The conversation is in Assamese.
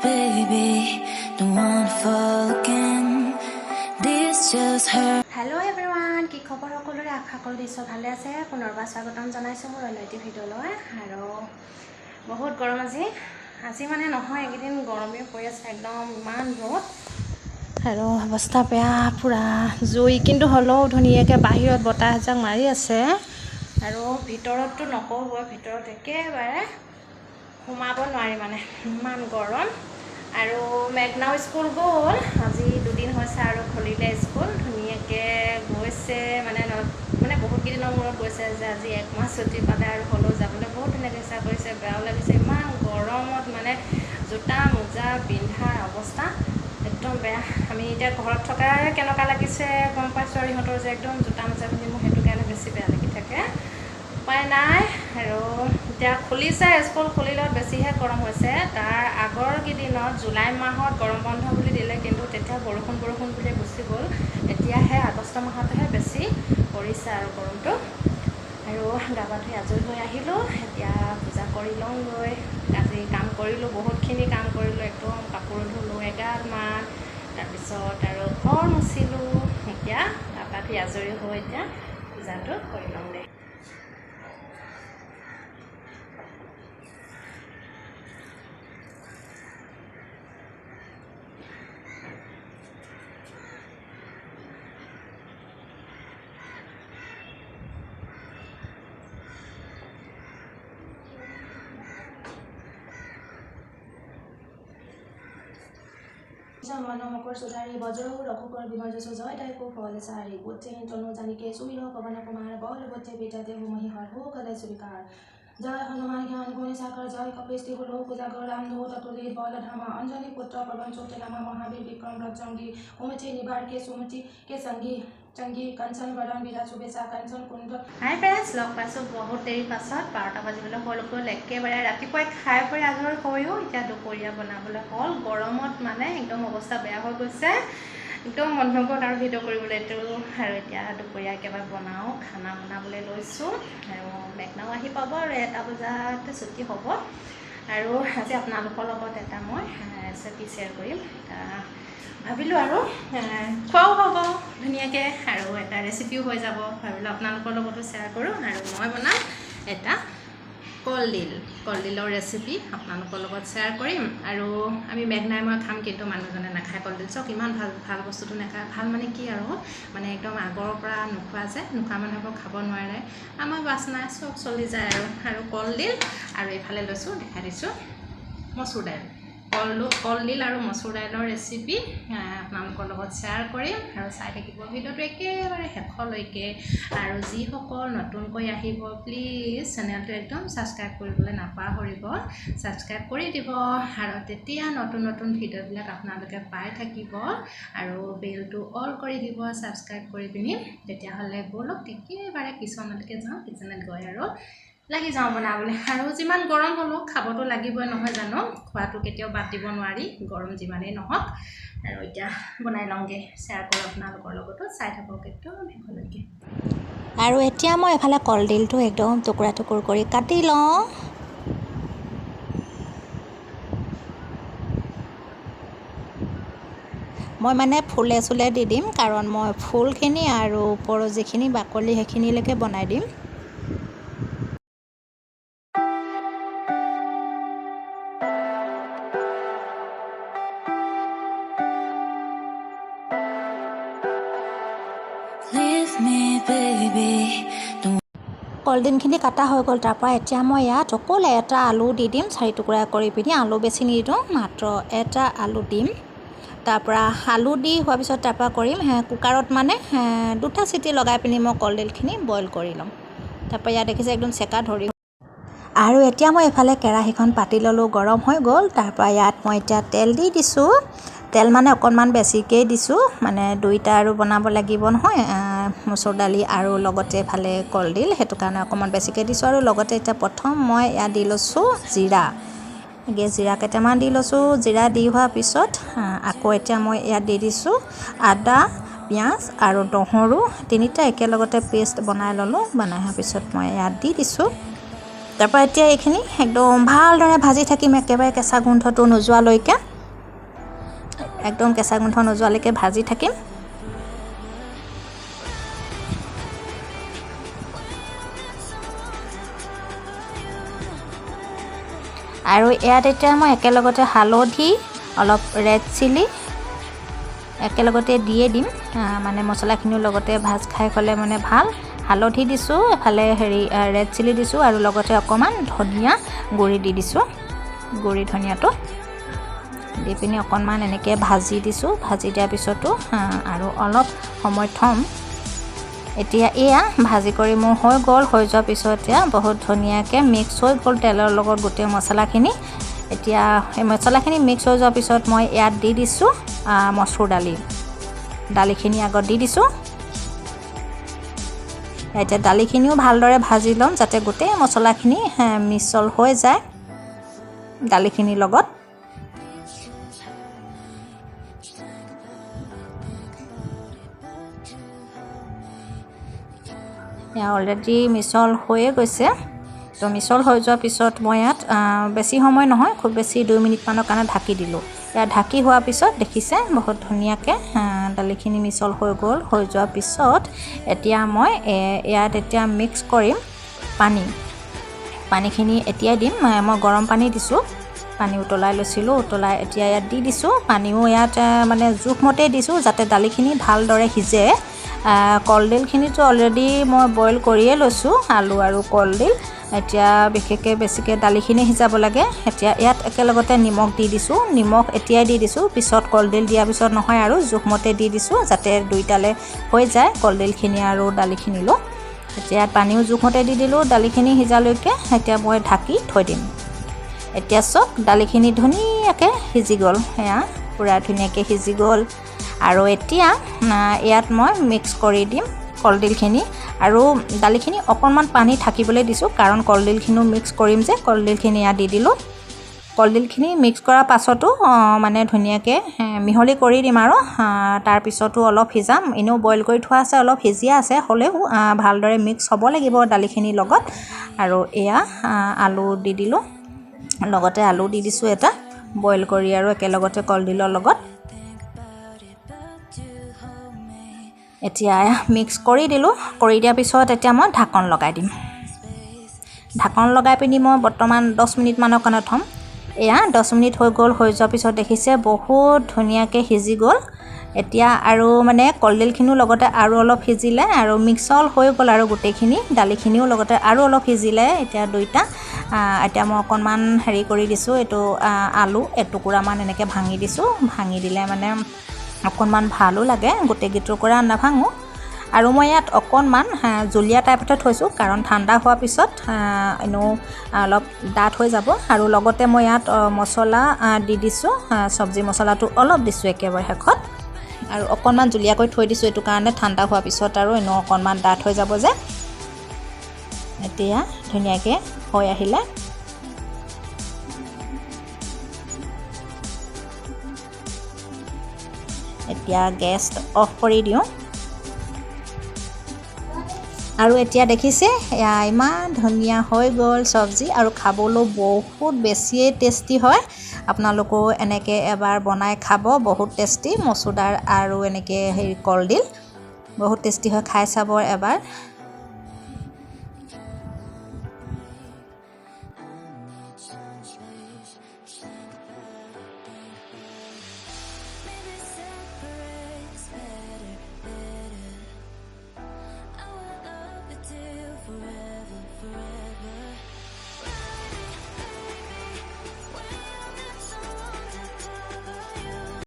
baby, don't wanna fall again. This just hurt. Hello everyone, কি খবৰ সকলোৰে আশা কৰিছো ভালে আছে পুনৰবাৰ স্বাগতম জনাইছো মোৰ অনলাইন ভিডিঅ'লৈ আৰু বহুত গৰম আজি মানে নহয় একদিন গৰমে পৰি আছে একদম ইমান ৰ'দ আৰু অৱস্থা বেয়া পুৰা জুই কিন্তু হলো ধুনীয়াকৈ বাহিৰত বতাহ এজাক মাৰি আছে আৰু ভিতৰতটো নকওঁই ভিতৰত একেবাৰে সোমাব নোৱাৰি মানে ইমান গৰম আৰু মেঘনাও স্কুল গ'ল আজি দুদিন হৈছে আৰু খুলিলে স্কুল ধুনীয়াকৈ গৈছে মানে বহুত কেইদিনৰ মূৰত গৈছে যে আজি এক মাহ ছুটি পালে আৰু হ'লেও যাবলৈ বহুত ধুনীয়াকৈ ইচ্ছা কৰিছে বেয়াও লাগিছে ইমান গৰমত মানে জোতা মোজা পিন্ধাৰ অৱস্থা একদম বেয়া আমি এতিয়া ঘৰত থকাৰ কেনেকুৱা লাগিছে গম পাইছোঁ আৰু ইহঁতৰ যে একদম জোতা মোজা পিন্ধি মোৰ সেইটো কাৰণে বেছি বেয়া লাগি থাকে উপায় নাই আৰু এতিয়া খুলিছে স্কুল খুলিলত বেছিহে গৰম হৈছে তাৰ আগৰ কেইদিনত জুলাই মাহত গৰম বন্ধ বুলি দিলে কিন্তু তেতিয়া বৰষুণ বুলি গুচি গ'ল এতিয়াহে আগষ্ট মাহতহে বেছি পৰিছে আৰু গৰমটো আৰু গা পা ধুই আজৰি হৈ আহিলোঁ এতিয়া পূজা কৰি লওঁগৈ আজি কাম কৰিলোঁ বহুতখিনি কাম কৰিলোঁ একদম কাপোৰ ধুলোঁ এগালমান তাৰপিছত আৰু ঘৰ মুচিলোঁ এতিয়া গা পা ধুই আজৰি হৈ এতিয়া পূজাটো কৰি লওঁ দে মকৰ সুধাৰি বজ্ৰ ৰঘুকৰ বিমৰ্যস জয় তাইকো ফল চাৰি গোটে তনু জানিকে সুমিৰ পৱন কুমাৰ বল গোটে বিদ্যাতে হুমহি হৰ হো কলে সুবিকাৰ জয় হনুমান জ্ঞান গুণী সাগৰ জয় কপিস্তি হুলো পূজাগৰ ৰাম ধৌ ততুলিত বল ধামা অঞ্জলি পুত্ৰ পৱন চোতে নামা মহাবীৰ বিক্ৰম ৰজংগী কুমতি নিবাৰ কে সুমতি কে সংগী চংগী কাঞ্চন বৰণ বিৰা শুভেচ্ছা কাঞ্চন কুণ্ড হাই ফ্ৰেণ্ডছ লগ পাইছোঁ বহুত দেৰি পাছত 12টা বাজিবলৈ হ'ল একেবাৰে ৰাতিপুৱাই খাই পৰি আজৰি হৈও এতিয়া দুপৰীয়া বনাবলৈ হ'ল গৰমত মানে একদম অৱস্থা বেয়া হৈ গৈছে একদম মন নগ'ল আৰু ভিডিঅ' কৰিবলৈতো আৰু এতিয়া দুপৰীয়া একেবাৰে বনাওঁ খানা বনাবলৈ লৈছোঁ আৰু মেঘনাও আহি পাব আৰু 1টা বজাতে ছুটি হ'ব আৰু আজি আপোনালোকৰ লগত এটা মই ৰেচিপি শ্বেয়াৰ কৰিম ভাবিলোঁ আৰু খোৱাও হ'ব ধুনীয়াকৈ আৰু এটা ৰেচিপিও হৈ যাব ভাবিলোঁ আপোনালোকৰ লগতো শ্বেয়াৰ কৰোঁ আৰু মই বনাম এটা কলডিলৰ ৰেচিপি আপোনালোকৰ লগত শ্বেয়াৰ কৰিম আৰু আমি মেঘনাই মই খাম কিন্তু মানুহজনে নাখায় কলডিল চাওক ইমান ভাল বস্তুটো নাখায় ভাল মানে কি আৰু মানে একদম আগৰ পৰা নোখোৱা মানুহবোৰ খাব নোৱাৰে আমাৰ বাচনা চব চলি যায় আৰু কলডিল আৰু এইফালে লৈছোঁ দেখাই দিছোঁ মচুৰ দাইল কলডিল আৰু মচুৰ দাইলৰ ৰেচিপি আপোনালোকৰ লগত শ্বেয়াৰ কৰিম আৰু চাই থাকিব ভিডিঅ'টো একেবাৰে শেষলৈকে আৰু যিসকল নতুনকৈ আহিব প্লিজ চেনেলটো একদম ছাবস্ক্ৰাইব কৰিবলৈ নাপাহৰিব ছাবস্ক্ৰাইব কৰি দিব আৰু তেতিয়া নতুন ভিডিঅ'বিলাক আপোনালোকে পাই থাকিব আৰু বেলটো অল কৰি দিব ছাবস্ক্ৰাইব কৰি পিনি তেতিয়াহ'লে ব'লক একেবাৰে কিচনলৈকে যাওঁ কিচেনত গৈ আৰু লাগি যাওঁ বনাবলৈ আৰু যিমান গৰম হ'লেও খাবতো লাগিবই নহয় জানো খোৱাটো কেতিয়াও বাদ দিব নোৱাৰি গৰম যিমানেই নহওক আৰু এতিয়া বনাই লওঁগৈ শ্বেয়াৰ কৰোঁ আপোনালোকৰ লগতো চাই থাকক একদম শেষলৈকে আৰু এতিয়া মই এফালে কলডিলটো একদম টুকুৰা কৰি কাটি লওঁ মই মানে ফুলে চুলে দি দিম কাৰণ মই ফুলখিনি আৰু ওপৰৰ যিখিনি বাকলি সেইখিনিলৈকে বনাই দিম কলডিলখিনি কাটা হৈ গ'ল তাৰপৰা এতিয়া মই ইয়াত অকল এটা আলু দি দিম 4 টুকুৰা কৰি পিনি আলু বেছি নিদিওঁ মাত্ৰ এটা আলু দিম তাৰপৰা আলু দি হোৱাৰ পিছত তাৰপৰা কৰিম কুকাৰত মানে 2টা চিটি লগাই পিনি মই কলডিলখিনি বইল কৰি ল'ম তাৰপৰা ইয়াত দেখিছে একদম চেকা ধৰি আৰু এতিয়া মই এফালে কেৰাহীখন পাতি ল'লোঁ গৰম হৈ গ'ল তাৰপৰা ইয়াত মই এতিয়া তেল দি দিছোঁ তেল মানে অকণমান বেছিকৈ দিছোঁ মানে 2টা আৰু বনাব লাগিব নহয় মচুৰ দালি আৰু লগতে এফালে কলডিল সেইটো কাৰণে অকণমান বেছিকৈ দিছোঁ আৰু লগতে এতিয়া প্ৰথম মই ইয়াত দি লৈছোঁ জিৰা কেইটামান দি লৈছোঁ জিৰা দি হোৱাৰ পিছত আকৌ এতিয়া মই ইয়াত দি দিছোঁ আদা পিঁয়াজ আৰু নহৰু 3টা একেলগতে পেষ্ট বনাই ল'লোঁ বনাই হোৱাৰ পিছত মই ইয়াত দি দিছোঁ তাৰপৰা এতিয়া এইখিনি একদম ভালদৰে ভাজি থাকিম একেবাৰে কেঁচা গোন্ধটো নোযোৱালৈকে একদম কেঁচা গোন্ধ নোযোৱালৈকে ভাজি থাকিম। আৰু ইয়াত এতিয়া মই একেলগতে হালধি, অলপ ৰেড চিলি একেলগতে দিয়ে দিম, মানে মছলাখিনিৰ লগতে ভাজ খাই গ'লে মানে ভাল। হালধি দিছোঁ, এফালে ৰেড চিলি দিছোঁ আৰু লগতে অকণমান ধনিয়া গুড়ি দি দিছোঁ, গুড়ি ধনিয়াটো দি পিনি অকণমান এনেকৈ ভাজি দিছোঁ। ভাজি দিয়াৰ পিছতো আৰু অলপ সময় থ'ম। এতিয়া এয়া ভাজি কৰি মোৰ হৈ গ'ল। হৈ যোৱাৰ পিছত এতিয়া বহুত ধুনীয়াকৈ মিক্স হৈ গ'ল তেলৰ লগত গোটেই মছলাখিনি। এতিয়া সেই মছলাখিনি মিক্স হৈ যোৱাৰ পিছত মই ইয়াত দি দিছোঁ মচুৰ দালিখিনি আগত দি দিছোঁ। এতিয়া দালিখিনিও ভালদৰে ভাজি ল'ম যাতে গোটেই মছলাখিনি মিশ্ৰণ হৈ যায় দালিখিনিৰ লগত। অলৰেডি মিছল হৈয়ে গৈছে। তো মিছল হৈ যোৱাৰ পিছত মই ইয়াত বেছি সময় নহয়, খুব বেছি 2 মিনিটমানৰ কাৰণে ঢাকি দিলোঁ। ইয়াত ঢাকি হোৱাৰ পিছত দেখিছে বহুত ধুনীয়াকৈ দালিখিনি মিছল হৈ গ'ল। হৈ যোৱাৰ পিছত এতিয়া মই ইয়াত এতিয়া মিক্স কৰিম পানীখিনি এতিয়াই দিম। মই গৰম পানী দিছোঁ, পানী উতলাই লৈছিলোঁ, উতলাই এতিয়া ইয়াত দি দিছোঁ। পানীও ইয়াত মানে জোখমতেই দিছোঁ যাতে দালিখিনি ভালদৰে সিজে। কলডিলখিনিতো অলৰেডি মই বইল কৰিয়ে লৈছোঁ, আলু আৰু কলডিল। এতিয়া বিশেষকৈ বেছিকৈ দালিখিনি সিজাব লাগে। এতিয়া ইয়াত একেলগতে নিমখ দি দিছোঁ, নিমখ এতিয়াই দি দিছোঁ, পিছত কলডিল দিয়াৰ পিছত নহয় আৰু জোখমতে দি দিছোঁ যাতে দুইটালে হৈ যায় কলডিলখিনি আৰু দালিখিনিলৈ। এতিয়া ইয়াত পানীও জোখমতে দি দিলোঁ দালিখিনি সিজালৈকে। এতিয়া মই ঢাকি থৈ দিম। এতিয়া চব দালিখিনি ধুনীয়াকৈ সিজি গ'ল, এয়া পূৰা ধুনীয়াকৈ সিজি গ'ল। আৰু এতিয়া ইয়াত মই মিক্স কৰি দিম কলডিলখিনি আৰু দালিখিনি। অকণমান পানী থাকিবলৈ দিছোঁ কাৰণ কলডিলখিনিও মিক্স কৰিম যে, কলডিলখিনি ইয়াত দি দিলোঁ। কলডিলখিনি মিক্স কৰাৰ পাছতো মানে ধুনীয়াকৈ মিহলি কৰি দিম আৰু তাৰপিছতো অলপ সিজাম। এনেও বইল কৰি থোৱা আছে, অলপ সিজিয়া আছে, হ'লেও ভালদৰে মিক্স হ'ব লাগিব দালিখিনিৰ লগত। আৰু এয়া আলু দি দিলোঁ, লগতে আলু দি দিছোঁ এটা বইল কৰি আৰু একেলগতে কলডিলৰ লগত। এতিয়া মিক্স কৰি দিলোঁ। কৰি দিয়াৰ পিছত এতিয়া মই ঢাকন লগাই দিম। ঢাকন লগাই পিনি মই বৰ্তমান 10 মিনিটমানৰ কাৰণে থ'ম। এয়া 10 মিনিট হৈ গ'ল। হৈ যোৱাৰ পিছত দেখিছে বহুত ধুনীয়াকৈ সিজি গ'ল। এতিয়া আৰু মানে কলডিলখিনিও লগতে আৰু অলপ সিজিলে আৰু মিক্সল হৈ গ'ল আৰু গোটেইখিনি দালিখিনিও লগতে আৰু অলপ সিজিলে। এতিয়া দুইটা এতিয়া মই অকণমান কৰি দিছোঁ, এইটো আলু এটুকুৰামান এনেকৈ ভাঙি দিছোঁ। ভাঙি দিলে মানে অকণমান ভালো লাগে, গোটেইকেইটুকুৰা নাভাঙোঁ। আৰু মই ইয়াত অকণমান জুলীয়া টাইপতে থৈছোঁ কাৰণ ঠাণ্ডা হোৱাৰ পিছত এনেও অলপ ডাঠ হৈ যাব। আৰু লগতে মই ইয়াত মছলা দি দিছোঁ, চব্জি মছলাটো অলপ দিছোঁ একেবাৰে শেষত। আৰু অকণমান জুলীয়াকৈ থৈ দিছোঁ এইটো কাৰণে ঠাণ্ডা হোৱাৰ পিছত আৰু এনেও অকণমান ডাঠ হৈ যাব যে। এতিয়া ধুনীয়াকৈ হৈ আহিলে। এতিয়া গেছ অফ কৰি দিওঁ। আৰু এতিয়া দেখিছে এয়া ইমান ধুনীয়া হৈ গ'ল চব্জি, আৰু খাবলৈও বহুত বেছিয়ে টেষ্টি হয়। আপোনালোকেও এনেকৈ এবাৰ বনাই খাব, বহুত টেষ্টি। মচুৰ দাল আৰু এনেকৈ কলডিল বহুত টেষ্টি হয়, খাই চাব এবাৰ।